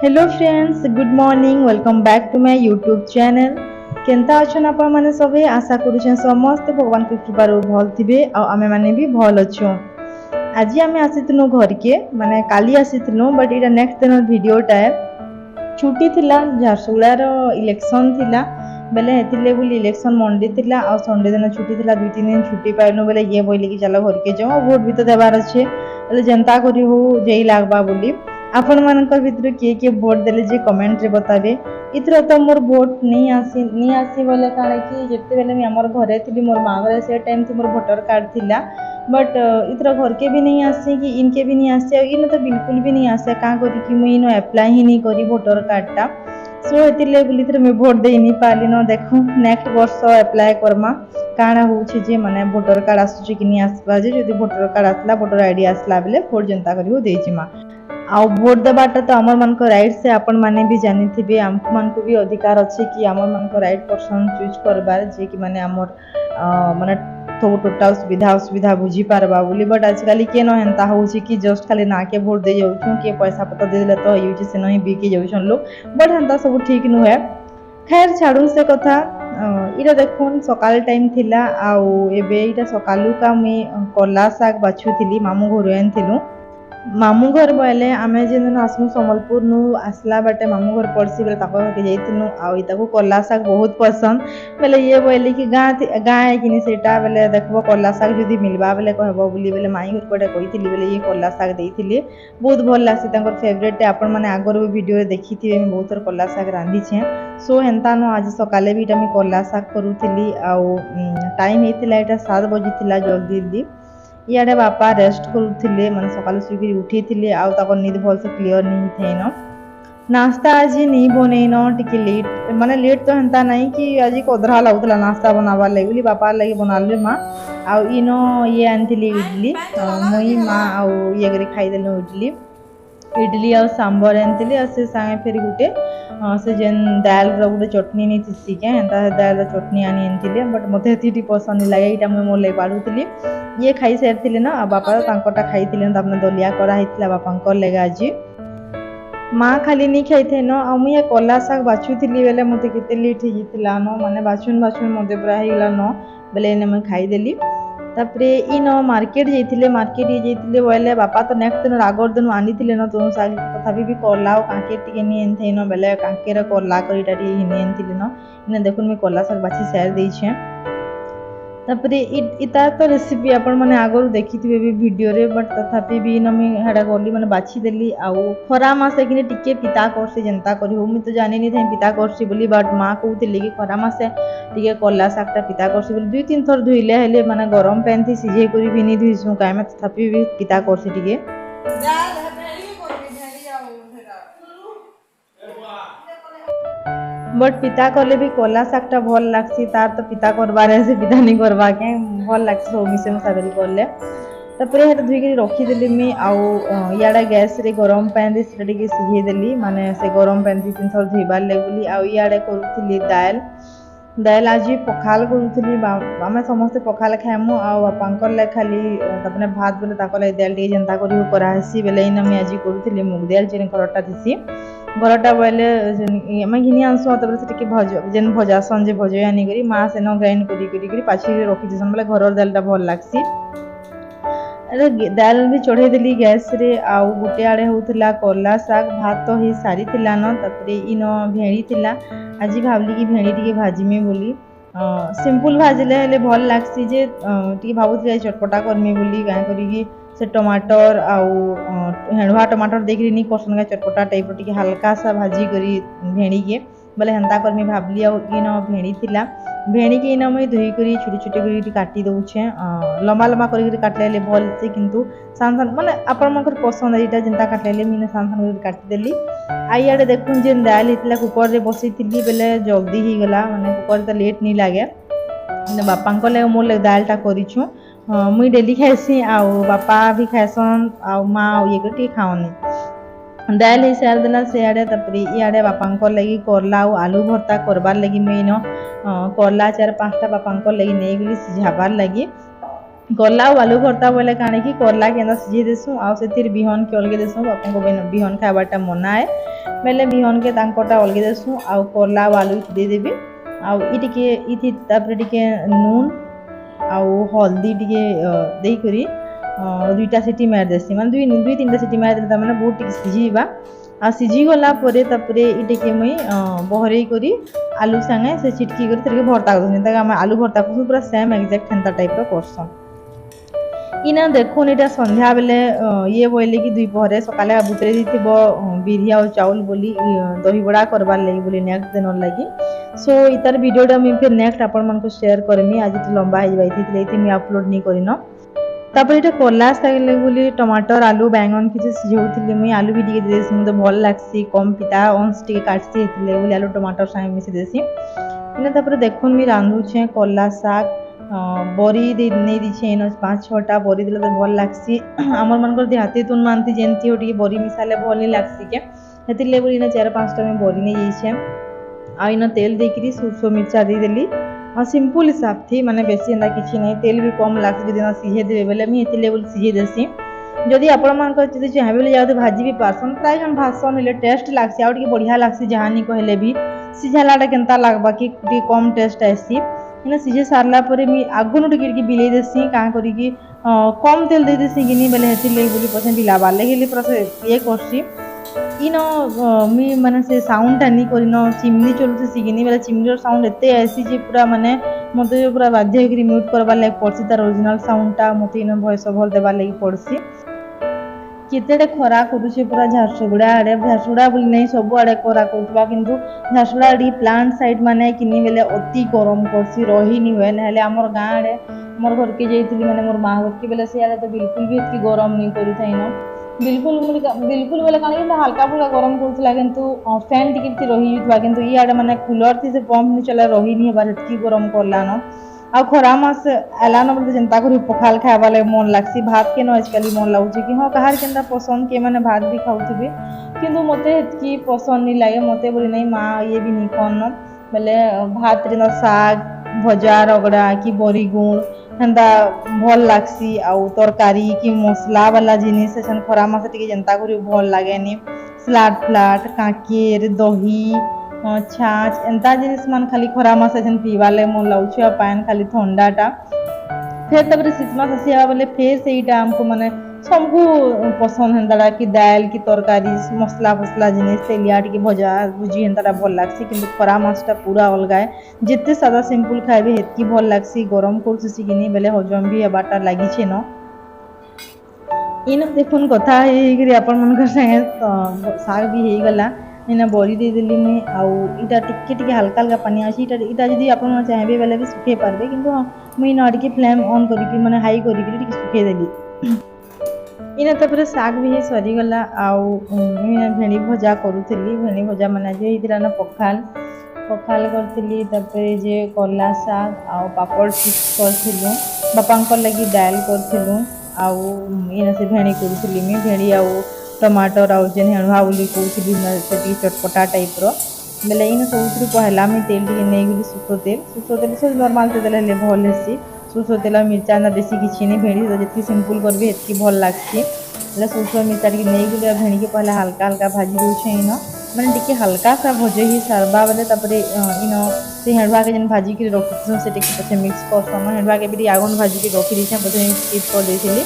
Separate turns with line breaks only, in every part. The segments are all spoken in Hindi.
Hello friends, good morning. Welcome back to my YouTube channel. केनता अछन आपण माने सबे? आशा करूछन समस्त भगवान के कृपाରୁ भल थिबे आ आमे माने भी भल अछो। आज आमे आसीतनु घर के माने काली आसीतनु, बट इटा नेक्स्ट दिन वीडियोटा है। छुट्टी थिला, झारसुगुड़ा रो इलेक्शन थिला बेले हेतिले बुली इलेक्शन मंडे थिला आ संडे दिन छुट्टी थिला। 2-3 दिन छुट्टी पाइनु बेले ये बोइले कि चलो घर के जाओ, वोट भी तो देबार अच्छे बेले जनता करी हो जेई लागबा बोली। आपण मानकर भितर किए भोट देले जे कमेंट रे बताबे। इथर तो मोर भोट नहीं आसी बोले काणे कि जेते बेले मी हमर घरे थिली, मोर मां घरे से टाइम थी मोर वोटर कार्ड थिला, बट इथर घर के भी नहीं आसे कि इनके भी नहीं आसे। इन तो बिल्कुल भी नहीं आसे का करी कि मुई नो अप्लाई ही नहीं करी वोटर कार्ड टा। सो हेतिले बोली थरे मैं भोट दे नहीं पाली न। देखो नेक्स्ट वर्ष अप्लाई करमा काଣା होउछि जे माने वोटर कार्ड आसुछि कि नहीं आसबा। जे जदि वोटर कार्ड आसला, वोटर आईडी आसला बेले भोट जनता करियो देछि मा। आ भोट देवाटा तो आमर मान राइट से आपण माने भी जानी थे। आम मान को भी अधिकार अच्छे कि आमर मान राइट पर्सन चूज करबार जे कि माने आमर माने तो टोटल सुविधा असुविधा बुझी पारबा बोली। बट आजकल के न हेन्ता होउछि कि जस्ट खाली ना के भोट दे जाउछु के पैसा पता दे देले तो यूज से नहीं बिके जाउछन लोग। बट हेन्ता सब ठीक नुहे। खैर छाड़ू से कथा। इटा देखुन सकाल टाइम थिला आउ एबे इटा सकालू का मुई कला साग बाछु थिली, मामू घर आनथिलु। मामू घर बोले आमे जेन आसमु संबलपुर नु आसला बाटे मामू घर पड़सी बेले ताको के जैतिनु। आ इताको कला साग बहुत पसंद बेले ये बोले कि गाँ है कि सेटा बेले देखबो कला साग जदी मिलबा बेले कहबो बोली बेले माई घर पटे कहिथिली बेले ये कला साग देइथिली। बहुत भल लागसी, तांकर फेवरेट आपण माने आगर वीडियो रे देखिथिबे। मैं बहुत थर कला साग रांधी छे। सो हेन्ता न आज सकाले भी इटा मी कला साग करूथिली। आ टाइम हेतिला इटा 7 बजे थिला जल्दी जल्दी। इे बापा रेस्ट करुले मैंने सकाल शुक उठी आउ निद भल से क्लीयर नहीं थे न। नाश्ता आज नहीं बनईन टिके लेट माने लेट तो हेन्ता नहीं कि आज कदरा लगुला नाश्ता बनाबार लगे बोली बापा लगे बनाले माँ। आउ इन ये आनी इडली मुई माँ आउ ये कर खाईदेलु इडली आ सांबर आनी से सागे फिर गोटे से जेन दाल रोटे चटनी नहीं थी क्या हेन्ता दाल चटनी आनी बट मत पसंद लगे यहाँ मुझे मोर लगे बाढ़ुली। ये खाई सारी ना बापा तो खाई दलिया कराई बापा लगे आज। माँ खाली नहीं खाई थे न। आ मुझे कला साग बाछुली बेले मत के लेट होता न माने बाछुन बाछुन मत पूरा होगा न बेले मुझे खाईदेली। तापर इन मार्केट जाइए मार्केट बोले बापा तो नेक्स्ट दिन आगर दिन आनी न तुम साग तथापि भी कला और कांकेर टे नहीं न बेले कांकेर कला करीटा न इन देखुन मुझे कला साग बाछी सारी देछे। तापर इतार तो रेसिपी आपण माने आगर देखिथिबे भी वीडियो रे, बट तथापि भी न मी हेडा गली माने बाछि देली। आउ खरा मासे कि टिके पिता करसी जनता करी हो मी तो जानि नि थे पिता करसी बोली, बट माँ कहते कि खरा मासे टिके कला सागटा पिता करसी बोली। 2-3 थर धुइले हेले माने गरम पैन थी सिझे करी भी नि धुइसु काई में तथापि भी पिता करसी टिके। बट पिता कले भी कला सागटा भल लागसी। तार तो पिता करबार से पिता नहीं करवा के भल लागसी सब मिसे मुसा करी करले। तापर हेटा धुई रखीदेली मी आउ इे गैस रे गरम पैन रे सेटा टिके सिझे देली माने से गरम पैन 2-3 थर धुइबार ले बोली। आउ इे करूथली दाल आज पखाल करूथली। आमे समस्ते पखाल खाएमु आउ बापांकर ले खाली तपने भात बोले ताकर ले दाल टिके जनता करी कराहेसी बेले इन मी आज करूथली मुग दाल जेन घरटा थिसी। घरटा बोले आम घिनी आनसु तब से भज जेन भजासन जे भज आनी करी माँ से न ग्राइंड करी पाछी रखी देसन बोले घर दालटा भल लागसी। दाल भी चढ़े देली गैस रे। आउ गोटे आड़े होता कला साग भात तो ही सारी थिला न। तापर इन भेड़ी थिला आज भावली कि भेड़ी टिके भाजमी बोली। सिंपल भाजले हेले भल लागसी जे टिके भावुथि चटपटा करमी बोली गाय करी से टमाटर आउ हेणुआ टमाटर देखिए नहीं करसन का चटपटा टाइप टिके हल्का सा भाजी करी भेड़ी के बोले हेन्ता करमी भावली। आ इन भेड़ी थिला भेड़ी के इन मुझे धुई कर छोटे छोटे कर काटी दौचे लंबा लंबा कर काटले भल से किंतु सान सान माने आपण मन पसंद है जेनता काटले मीन सान सान कर काटिदेली। आइए देखुन जेन दाल होता कुकर रे बसई बेले जल्दी ही गला माने कुकर तो लेट नहीं लगे। बापा लगे मोर लगे दालटा करूँ मुई डेली खाएसी आउ बापा भी खाएसन आउ माँ ये टे खाओनी दाल ही सार देला से आड़े। तापर इे बापा लगी करला और आलू भर्ता करबार लगी मुई न करला 4-5टा बापा लगी नहीं गली सिझाबार लगी। करला और आलू भर्ता बोले काणे कि करला के सिझे देसुँ आ बिहन के अलगे देसुँ बापा को बिहन खावाटा मना है बेले बिहन के अलगे देसुँ आ करला और आलू देदेवी आटे नून आउ हल्दी टिके देकरी दुईटा सीटी मार देसी माने दुई तीन सीटी मार देता माने बहुत टिके सिझीबा आ सिझी गला परे तापरे इटिके मुई बहरई करी आलू संगे से चिटकी करी तरिके भर्ता करछन ताके हम आलू भर्ता करछन पूरा सेम एग्जैक्ट हेंता टाइप रो करछन इना देखुन इटा संध्या बेले ये बोले कि दुई पहरे सकाले बुतरे दीथिबो बिरिया और चाउल बोली दही बड़ा करबार लगी बोली नेक्स्ट दिन लगी सो इतार वीडियोटा मुई फिर नेक्स्ट आपण मन को शेयर करमी आज तो लंबा हो जाई मैं अपलोड नहीं करिन तापर इटा करला सागे बोली टमाटर आलू बैंगन किसी सिझौली मुई आलू भी टिके देसी मते भल लागसी कम पिता अंश टिके काटसी बोली आलू टमाटर सागे मिसी देसी इना तापर देखुन मुई रांधुछे करला साग बरी नहीं दीछे इन 5-6टा बरी देले तो भल लागसी आमर मनकर देहाती तुन मानती जेंती हो टिके बरी मिसाले भल नहीं लागसी के हेतिले बोली इना 4-5टा में बरी नहीं जाइछे आ इन तेल देकरी सुरसो मिर्चा दे देली आ सिंपल हिसाब थी माने बेसी एंदा किछि नहीं तेल भी कम लागसी जदि सिझे देबे बेले मी हेतिले बोली सिझे देसी जदि आपण मानकर जदि चाहे बोले जाउ भाजी भी पारसन प्राय जन भाजसन हेले टेस्ट लागसी आ टिके बढ़िया लागसी जहानी कहले भी सिझालाटा केनता लागबा कि कम टेस्ट आसी इना सिझे सारला परे मी आगुन टिके बिले देसी का करी कि कम तेल दे देसी गिनी बेले हेतिले बोली पछे बिलाबा लेगेली पूरा से ये करसी इन मी माने से साउंड टानी करिन चिमनी चलुसी सिगिनी बेले चिमनी साउंड एते आसी जे पूरा माने मते पूरा बाध्य होकरी म्यूट करबा लाग पड़सी तार ओरिजिनल साउंडटा मते इन वॉइस ओवर देबा लाग पड़सी केतेडे खरा करूछे पूरा झारसुगुड़ा आड़े झारसुगुड़ा बोली नहीं सब आड़े खरा करूबा किंतु झारसुगुड़ा आड़ी प्लांट साइड माने किनी बेले अति गरम करसी रही नहीं हुए नहले हमर गाँ आड़े मोर घर के जाइथिली माने मोर माँ घर के बेले से आड़े तो बिल्कुल भी इतनी गरम नहीं करू थाइन बिल्कुल बिल्कुल बेले काने कि हल्का फुल्का गरम करूला किंतु फैन टिके रही जुवा किंतु ई आड़े माने कूलर थी से पंप नहीं चला रही नहीं बार इतनी गरम करलान आ खरा मास एलान बोलते जनता करी पखाल खावा लगे मन लागसी भात के न आजकल मन लाଗୁଛି कि हाँ कहार केनता पसंद के माने भात भी खाउथिबे किंतु मते की पसंद नहीं लागे मते बोली नहीं माँ ये भी नहीं कौन बेले भात रे न साग भजा रगड़ा कि बरी गुण हेंता भल लागसी आउ तरकारी कि मसला वाला जिनिस एसन खरा मास टिके जनता करी भल लागेनी सलाद फ्लाट काकेर दही छाछ एंता जिनिस मान खाली खरा मास एजन पीवाले मन लाउछ पान खाली ठंडाटा फिर तबरे शीतमास आसिया बोले फिर सेटा हमको माने सबको पसंद हेंताड़ा कि दाल कि तरकारी मसला फसला जिनिस तेलिया टिके भजा भुजी हेंताड़ा भल लागसी किंतु खरा मासटा पूरा अलगा है जिते सादा सिंपल खाइबे हेतकी भल लागसी गरम करसी किनी बेले हजम भी हेबाटा लागिछे न इन देखुन कथा हेगिरी आपण मनकर संगे साग भी हे गला इना बड़ी दे देली मुई आउ इटा टिके टिके हल्का हल्का पानी आसी इटा जदि आपण चाहेबे बेले भी सुखे पारबे किंतु मुई न टिके फ्लेम ऑन करिकि माने हाई करिकि टिके सुखे देली इना तापर साग भी सरी गला आउ भेणी भजा करूथली भेणी भजा माने जे इदिरा न पखाल पखाल करथली तापर जे करला साग आउ पापड़ चिप्स करथिलु बापांकर लगी दाल करथिलु आउ इना से भेणी करूथली मी भेणी आउ टमाटर आउ जेन हेणुआ बोली कहूथली से चटपटा टाइप रो बेले इन सब पहला मुझे तेल टे नहीं गली सुसो तेल सब नर्माल तेल हेल्ले भल हेसी सुसो तेल मिर्चा बेसी किसी नहीं भेड़ी तो जितनी सिंपल करी हेतकी भल लगसी सुसो मिर्चा टे नहीं गली भेड़ी के पहले हल्का हल्का भाजी दूचे इन मैंने टी हल्का सा भजे ही सारबा बेले इन से हेणुआ के जेन भाजी के रखी से पचे मिक्स करसन हेणुआ के भी आगन भाजी के रखी देछे पचे स्किप कर देथिली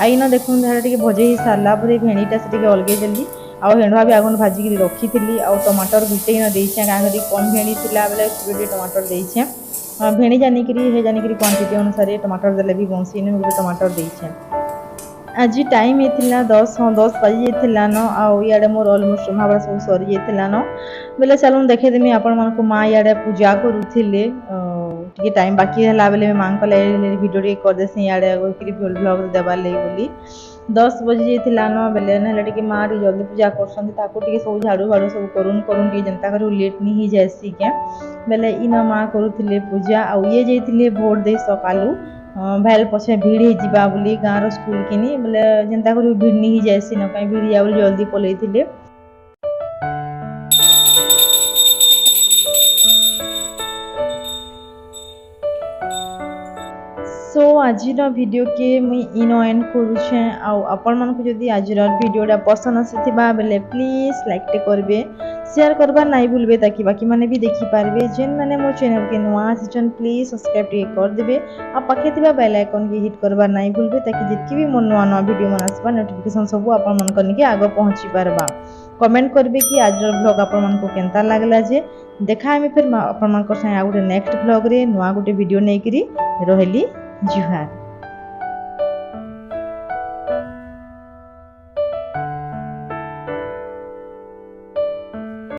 आईना देखुन टे भजे ही सारा पर भेणीटा से अलगे देली आउ हेणुआ भी आगन भाजिक रखी थी आउ टमाटर गुटे न देछे कहीं कम भेणी थिला बेले गोटे टमाटर देछे भेणी जानिकी हे जानिकी क्वांटिटी अनुसार टमाटर देले भी बंसी ने गोटे टमाटर देछे आज टाइम ये 10 बजी जाइला न आउ इे मोर अलमोस्ट रंधाबड़ा सब सरी जाइला न बेले चलो देखेदेमी आपण मानक माँ इे पूजा करुले टे टाइम बाकी है बेले माँ को भिडियो टे करदेसी इे ब्लॉग देवार लगी बोली 10 बजी जाइला न बेले ना टे माँ टे जल्दी पूजा करसन सब झाड़ू फाड़ू सब करुन करुन टे जनता करू लेट नहीं ही जाएसी के बेले इन माँ करुले पूजा आउ ये जाइए भोट दे सकालू भाई पछे भीड़ होगा बोली गाँव स्कूल किनी बोले जेनता कर भीड़ नहीं जाएसी न कहीं भीड़ या जल्दी पलई सो आज वीडियो के मुई इनो एंड करुचे आपण मन को जदि आज वीडियोटा पसंद आसीथिबा बेले प्लीज लाइक टे करबे शेयर करबा नहीं भूलबे ताकि बाकी माने भी देखि पारबे जेन माने मो चैनल के नुआ आछन प्लीज सब्सक्राइब टे कर देबे आ पाखे थिबा बेल आइकन के हिट करबा नहीं भूलबे ताकि जितकी भी मो नुआ नुआ वीडियो मन आसबा नोटिफिकेशन सब आपण मन कन के आगो पहुंची पारबा कमेंट करबे कि आज व्लॉग आपण मन को केनता लागला जे देखा हमें फिर आपण मन को संग आ गुटे नेक्स्ट व्लॉग रे नुआ गुटे वीडियो नै करी रहली जुहार।